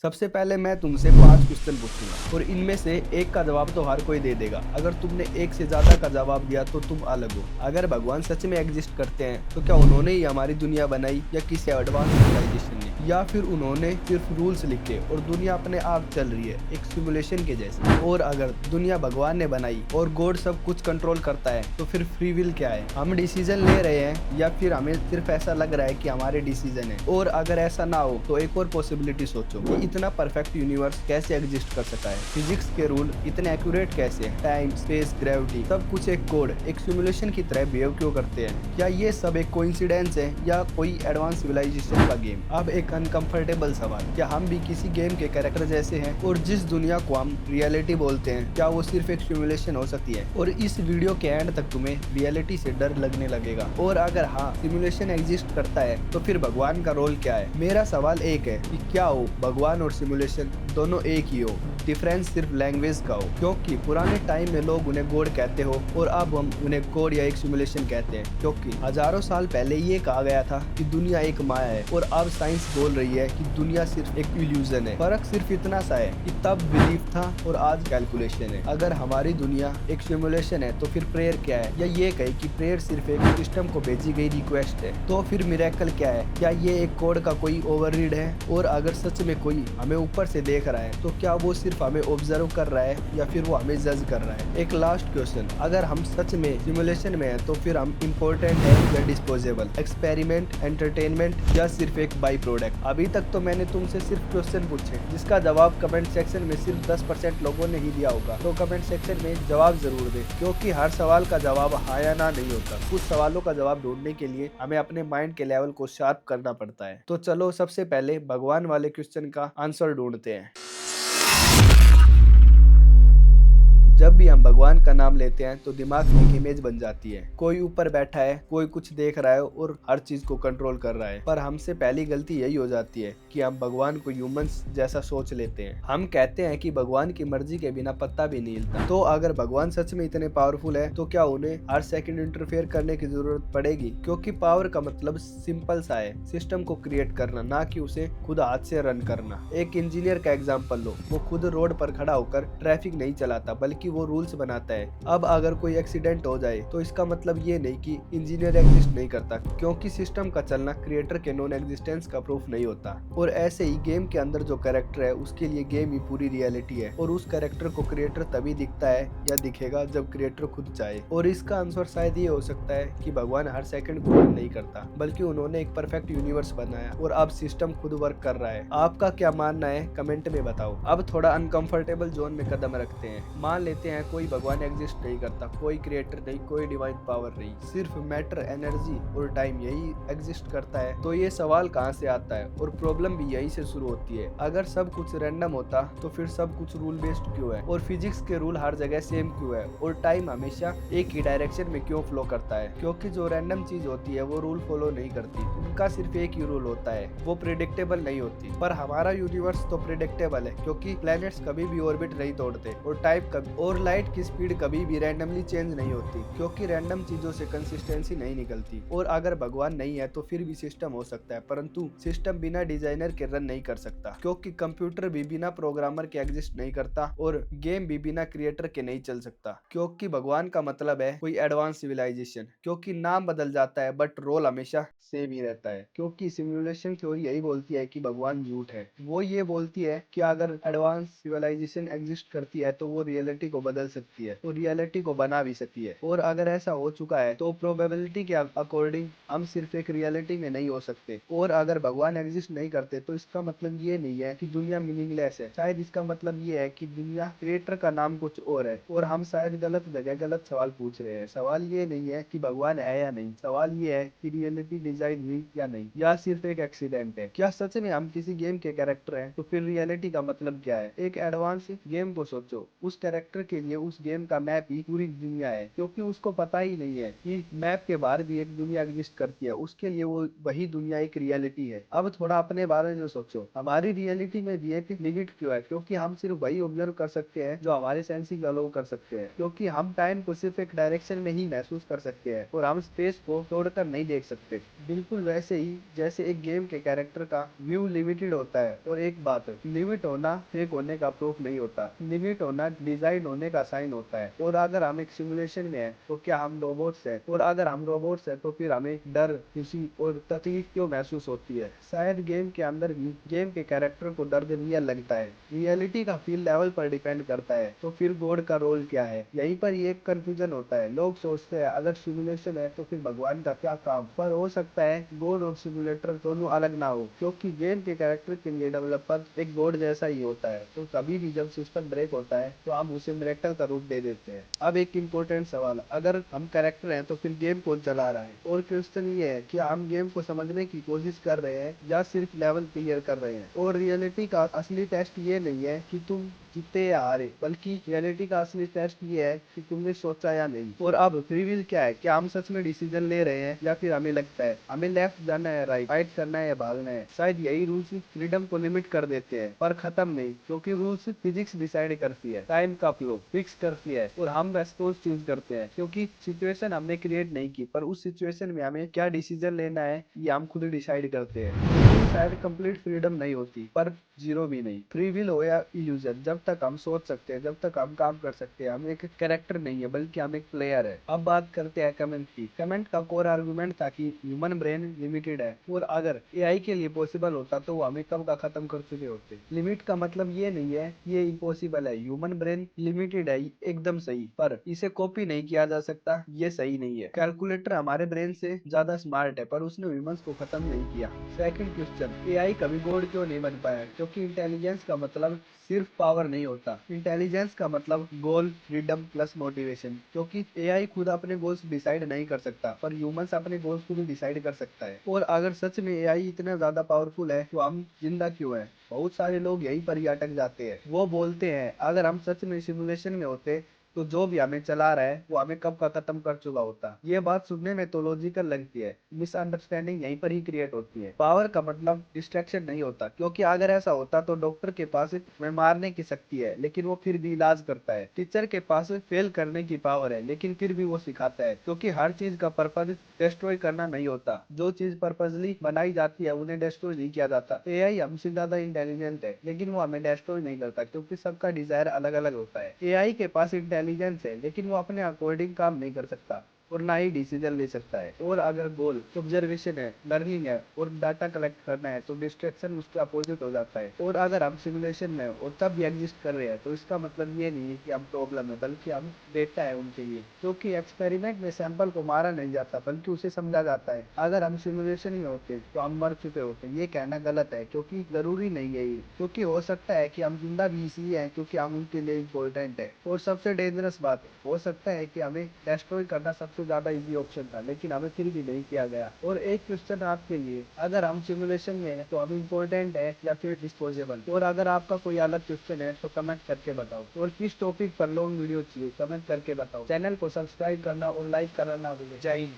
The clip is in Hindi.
सबसे पहले मैं तुमसे 5 क्वेश्चन पूछूंगा और इनमें से एक का जवाब तो हर कोई दे देगा। अगर तुमने एक से ज्यादा का जवाब दिया तो तुम अलग हो। अगर भगवान सच में एग्जिस्ट करते हैं तो क्या उन्होंने ही हमारी दुनिया बनाई या किसी एडवांस सिविलाइजेशन ने, या फिर उन्होंने सिर्फ रूल्स लिखे और दुनिया अपने आप चल रही है एक सिमुलेशन के जैसे। और अगर दुनिया भगवान ने बनाई और गॉड सब कुछ कंट्रोल करता है तो फिर फ्री विल क्या है? हम डिसीजन ले रहे हैं या फिर हमें सिर्फ ऐसा लग रहा है कि हमारे डिसीजन है? और अगर ऐसा ना हो तो एक और पॉसिबिलिटी सोचो कि इतना परफेक्ट यूनिवर्स कैसे एग्जिस्ट कर सका है? फिजिक्स के रूल इतने एक्यूरेट कैसे हैं? टाइम, स्पेस, ग्रेविटी सब कुछ एक कोड, एक सिमुलेशन की तरह बिहेव क्यों करते हैं? क्या ये सब एक कोइंसिडेंस है या कोई एडवांस सिविलाइजेशन का गेम? अब एक अनकंफर्टेबल सवाल, क्या हम भी किसी गेम के कैरेक्टर जैसे हैं और जिस दुनिया को हम रियलिटी बोलते हैं क्या वो सिर्फ एक सिमुलेशन हो सकती है? और इस वीडियो के एंड तक तुम्हें रियलिटी से डर लगने लगेगा। और अगर हाँ सिमुलेशन एग्जिस्ट करता है तो फिर भगवान का रोल क्या है? मेरा सवाल एक है कि क्या हो भगवान और सिमुलेशन दोनों एक ही हो, डिफरेंस सिर्फ लैंग्वेज का हो? क्योंकि पुराने टाइम में लोग उन्हें गॉड कहते हो और अब हम उन्हें गॉड या एक सिमुलेशन कहते हैं, क्योंकि हजारों साल पहले ये कहा गया था कि दुनिया एक माया है और अब साइंस बोल रही है कि दुनिया सिर्फ एक इल्यूजन है। फर्क सिर्फ इतना सा है कि तब बिलीफ था और आज कैलकुलेशन है। अगर हमारी दुनिया एक सिमुलेशन है तो फिर प्रेयर क्या है? या ये कहे कि प्रेयर सिर्फ एक सिस्टम को भेजी गई रिक्वेस्ट है, तो फिर मिरेकल क्या है? क्या ये एक कोड का कोई ओवररीड है? और अगर सच में कोई हमें ऊपर से देख रहा है तो क्या वो सिर्फ हमें ऑब्जर्व कर रहा है या फिर वो हमें जज कर रहा है? एक लास्ट क्वेश्चन, अगर हम सच में सिमुलेशन में हैं तो फिर हम इम्पोर्टेंट है या डिस्पोजेबल, एक्सपेरिमेंट, एंटरटेनमेंट या सिर्फ एक बाई प्रोडक्ट? अभी तक तो मैंने तुमसे सिर्फ क्वेश्चन पूछे जिसका जवाब कमेंट सेक्शन में सिर्फ 10% लोगों ने ही दिया होगा, तो कमेंट सेक्शन में जवाब जरूर दे, क्योंकि हर सवाल का जवाब हाँ या ना नहीं होता। कुछ सवालों का जवाब ढूंढने के लिए हमें अपने माइंड के लेवल को शार्प करना पड़ता है। तो चलो सबसे पहले भगवान वाले क्वेश्चन का आंसर ढूंढते हैं। जब भी हम भगवान का नाम लेते हैं तो दिमाग में एक इमेज बन जाती है, कोई ऊपर बैठा है, कोई कुछ देख रहा है और हर चीज को कंट्रोल कर रहा है। पर हमसे पहली गलती यही हो जाती है कि हम भगवान को ह्यूमंस जैसा सोच लेते हैं। हम कहते हैं कि भगवान की मर्जी के बिना पत्ता भी नहीं हिलता। तो अगर भगवान सच में इतने पावरफुल है तो क्या उन्हें हर सेकंड इंटरफेयर करने की जरूरत पड़ेगी? क्योंकि पावर का मतलब सिंपल सा है, सिस्टम को क्रिएट करना, ना कि उसे खुद हाथ से रन करना। एक इंजीनियर का एग्जाम्पल लो, वो खुद रोड पर खड़ा होकर ट्रैफिक नहीं चलाता बल्कि वो रूल्स बनाता है। अब अगर कोई एक्सीडेंट हो जाए तो इसका मतलब ये नहीं कि इंजीनियर एग्जिस्ट नहीं करता, क्योंकि सिस्टम का चलना क्रिएटर के नॉन एग्जिस्टेंस का प्रूफ नहीं होता। और ऐसे ही गेम के अंदर जो कैरेक्टर है उसके लिए गेम ही पूरी रियलिटी है, और उस कैरेक्टर को क्रिएटर तभी दिखता है या दिखेगा जब क्रिएटर खुद चाहे। और इसका आंसर शायद ये हो सकता है कि भगवान हर सेकंड को रन नहीं करता, बल्कि उन्होंने एक परफेक्ट यूनिवर्स बनाया और अब सिस्टम खुद वर्क कर रहा है। आपका क्या मानना है कमेंट में बताओ। अब थोड़ा अनकंफर्टेबल जोन में कदम रखते हैं। मान लेते हैं कोई भगवान एग्जिस्ट नहीं करता, कोई क्रिएटर नहीं, कोई डिवाइन पावर नहीं, सिर्फ मैटर, एनर्जी और टाइम यही एग्जिस्ट करता है। तो ये सवाल कहाँ से आता है? और प्रॉब्लम भी यहीं से शुरू होती है। अगर सब कुछ रैंडम होता तो फिर सब कुछ रूल बेस्ड क्यों है? और फिजिक्स के रूल हर जगह सेम क्यों है? और टाइम हमेशा एक ही डायरेक्शन में क्यों फ्लो करता है? क्योंकि जो रैंडम चीज होती है वो रूल फॉलो नहीं करती, उनका सिर्फ एक ही रूल होता है, वो प्रिडिक्टेबल नहीं होती। पर हमारा यूनिवर्स तो प्रिडिक्टेबल है, क्योंकि प्लैनेट्स कभी भी ऑर्बिट नहीं तोड़ते और टाइम कभी और लाइट की स्पीड कभी भी रैंडमली चेंज नहीं होती, क्योंकि रैंडम चीजों से कंसिस्टेंसी नहीं निकलती। और अगर भगवान नहीं है तो फिर भी सिस्टम हो सकता है, परंतु सिस्टम बिना डिजाइनर के रन नहीं कर सकता, क्योंकि कंप्यूटर भी बिना प्रोग्रामर के एग्जिस्ट नहीं करता और गेम भी बिना क्रिएटर के नहीं चल सकता। क्योंकि भगवान का मतलब है कोई एडवांस सिविलाइजेशन, क्योंकि नाम बदल जाता है बट रोल हमेशा सेम ही रहता है। क्योंकि सिमुलेशन थ्योरी यही बोलती है कि भगवान झूठ है, वो ये बोलती है कि अगर एडवांस सिविलाइजेशन एग्जिस्ट करती है तो वो रियलिटी को बदल सकती है और रियलिटी को बना भी सकती है। और अगर ऐसा हो चुका है तो प्रोबेबिलिटी के अकॉर्डिंग हम सिर्फ एक रियलिटी में नहीं हो सकते। और अगर भगवान एग्जिस्ट नहीं करते तो इसका मतलब ये नहीं है कि दुनिया मीनिंगलेस है, शायद इसका मतलब ये है कि दुनिया क्रिएटर का नाम कुछ और है और हम शायद गलत जगह गलत सवाल पूछ रहे हैं। सवाल ये नहीं है कि भगवान है या नहीं, सवाल ये है कि रियलिटी डिजाइन हुई या नहीं, या सिर्फ एक एक्सीडेंट है। क्या सच में हम किसी गेम के कैरेक्टर हैं? तो फिर रियलिटी का मतलब क्या है? एक एडवांस गेम को सोचो, उस कैरेक्टर कैरेक्टर के लिए उस गेम का मैप ही पूरी दुनिया है, क्योंकि उसको पता ही नहीं है कि मैप के बाहर भी एक दुनिया एग्जिस्ट करती है। उसके लिए वो वही दुनिया एक रियलिटी है। अब थोड़ा अपने बारे में सोचो, हमारी रियलिटी में भी एक लिमिट क्यों है? क्योंकि हम सिर्फ वही ऑब्जर्व कर सकते हैं जो हमारे सेंसिंग अलाउ कर सकते हैं, क्योंकि हम टाइम को सिर्फ एक डायरेक्शन में ही महसूस कर सकते हैं और हम स्पेस को तोड़कर नहीं देख सकते। बिल्कुल वैसे ही जैसे एक गेम के कैरेक्टर का व्यू लिमिटेड होता है। और एक बात, लिमिट होना फेक होने का प्रूफ नहीं होता, लिमिट होना डिजाइन होने का साइन होता है। और अगर हम एक सिमुलेशन में है तो क्या हम रोबोट्स हैं? और अगर हम रोबोट्स हैं तो फिर हमें डर, खुशी और तकलीफ क्यों महसूस होती है? शायद गेम के अंदर भी गेम के कैरेक्टर को दर्द रियल लगता है। रियलिटी का फील लेवल पर डिपेंड करता है। तो फिर गॉड का रोल क्या है? यहीं पर ही एक कंफ्यूजन होता है। लोग सोचते हैं अगर सिमुलेशन है तो फिर भगवान का क्या काम? पर हो सकता है गॉड और सिमुलेटर दोनों अलग ना हो, क्योंकि गेम के कैरेक्टर के लिए डेवलपर एक गॉड जैसा ही होता है। तो कभी भी जब सिस्टम ब्रेक होता है तो हम उसे मिरेकल का रूप दे देते हैं। अब एक इम्पोर्टेंट सवाल, अगर हम कैरेक्टर हैं तो फिर गेम कौन चला रहा है? और क्वेश्चन ये है कि हम गेम को समझने की कोशिश कर रहे हैं या सिर्फ लेवल क्लियर कर रहे हैं। और रियलिटी का असली टेस्ट ये नहीं है कि तुम जीते या हारे, बल्कि रियलिटी का असली टेस्ट ये है कि तुमने सोचा या नहीं। और अब फ्री विल क्या है? क्या हम सच में डिसीजन ले रहे हैं या फिर हमें लगता है हमें लेफ्ट जाना है, राइट, फाइट करना है या भागना है? शायद यही रूल्स फ्रीडम को लिमिट कर देते हैं, पर खत्म नहीं, क्योंकि रूल्स फिजिक्स डिसाइड करती है, टाइम का फ्लो फिक्स करती है और हम रेस्पॉन्स चूज करते हैं, क्योंकि सिचुएशन हमने क्रिएट नहीं की, पर उस सिचुएशन में हमें क्या डिसीजन लेना है ये हम खुद डिसाइड करते हैं। शायद कंप्लीट फ्रीडम नहीं होती, पर जीरो भी नहीं। फ्री विल हो या इल्यूजन, जब तक हम सोच सकते हैं, जब तक हम काम कर सकते हैं, हम एक कैरेक्टर नहीं है बल्कि हम एक प्लेयर है। अब बात करते हैं कमेंट की। कमेंट का कोर आर्गुमेंट था कि ह्यूमन ब्रेन लिमिटेड है और अगर एआई के लिए पॉसिबल होता तो वो हमें कब का खत्म कर चुके होते। लिमिट का मतलब ये नहीं है ये इम्पॉसिबल है। ह्यूमन ब्रेन लिमिटेड है, एकदम सही, पर इसे कॉपी नहीं किया जा सकता, ये सही नहीं है। कैलकुलेटर हमारे ब्रेन से ज्यादा स्मार्ट है, पर उसने ह्यूमंस को खत्म नहीं किया। सेकंड क्वेश्चन, एआई कभी गॉड क्यों नहीं बन पाया? क्योंकि इंटेलिजेंस का मतलब सिर्फ पावर नहीं होता। इंटेलिजेंस का मतलब गोल, फ्रीडम प्लस मोटिवेशन। क्योंकि एआई खुद अपने गोल्स डिसाइड नहीं कर सकता, पर ह्यूमंस अपने गोल्स को भी डिसाइड कर सकता है। और अगर सच में एआई इतना ज्यादा पावरफुल है तो हम जिंदा क्यों है? बहुत सारे लोग यहीं पर ही अटक जाते हैं। वो बोलते हैं अगर हम सच में सिमुलेशन में होते तो जो भी हमें चला रहा है वो हमें कब का खत्म कर चुका होता। ये बात सुनने में तो लॉजिकल लगती है, मिसअंडरस्टैंडिंग यहीं पर ही क्रिएट होती है। पावर का मतलब डिस्ट्रैक्शन नहीं होता, क्योंकि अगर ऐसा होता तो डॉक्टर के पास में मारने की शक्ति है लेकिन वो फिर भी इलाज करता है। टीचर के पास फेल करने की पावर है लेकिन फिर भी वो सिखाता है, क्योंकि हर चीज का पर्पज डिस्ट्रॉय करना नहीं होता। जो चीज पर्पजली बनाई जाती है उन्हें डिस्ट्रॉय नहीं किया जाता। एआई हमसे ज्यादा इंटेलिजेंट है लेकिन वो हमें डिस्ट्रॉय नहीं करता, क्योंकि सबका डिजायर अलग अलग होता है। एआई के पास इंटेलिजेंस है लेकिन वो अपने अकॉर्डिंग काम नहीं कर सकता और ना ही डिसीजन ले सकता है। और अगर गोल ऑब्जर्वेशन है, लर्निंग है और डाटा कलेक्ट करना है तो डिस्ट्रैक्शन उसके अपोजिट हो जाता है। और अगर हम सिमुलेशन में और तब भी एग्जिस्ट कर रहे हैं तो इसका मतलब ये नहीं है कि हम प्रॉब्लम है, बल्कि हम डेटा है उनके लिए। क्योंकि एक्सपेरिमेंट में सैंपल को मारा नहीं जाता बल्कि उसे समझा जाता है। अगर हम सिमुलेशन में होते तो हम मर चुके होते, ये कहना गलत है, क्योंकि जरूरी नहीं है ये। क्योंकि हो सकता है कि हम जिंदा भी इसलिए हैं क्योंकि हम उनके लिए इम्पोर्टेंट है। और सबसे डेंजरस बात, हो सकता है कि हमें डिस्ट्रॉय करना सबसे ज्यादा इजी ऑप्शन था लेकिन हमें फिर भी नहीं किया गया। और एक क्वेश्चन आपके लिए, अगर हम सिमुलेशन में हैं तो हम इम्पोर्टेंट है या फिर डिस्पोजेबल? और अगर आपका कोई अलग क्वेश्चन है तो कमेंट करके बताओ। और किस टॉपिक पर लॉन्ग वीडियो चाहिए कमेंट करके बताओ। चैनल को सब्सक्राइब करना और लाइक करना ना भूलें। जय हिंद।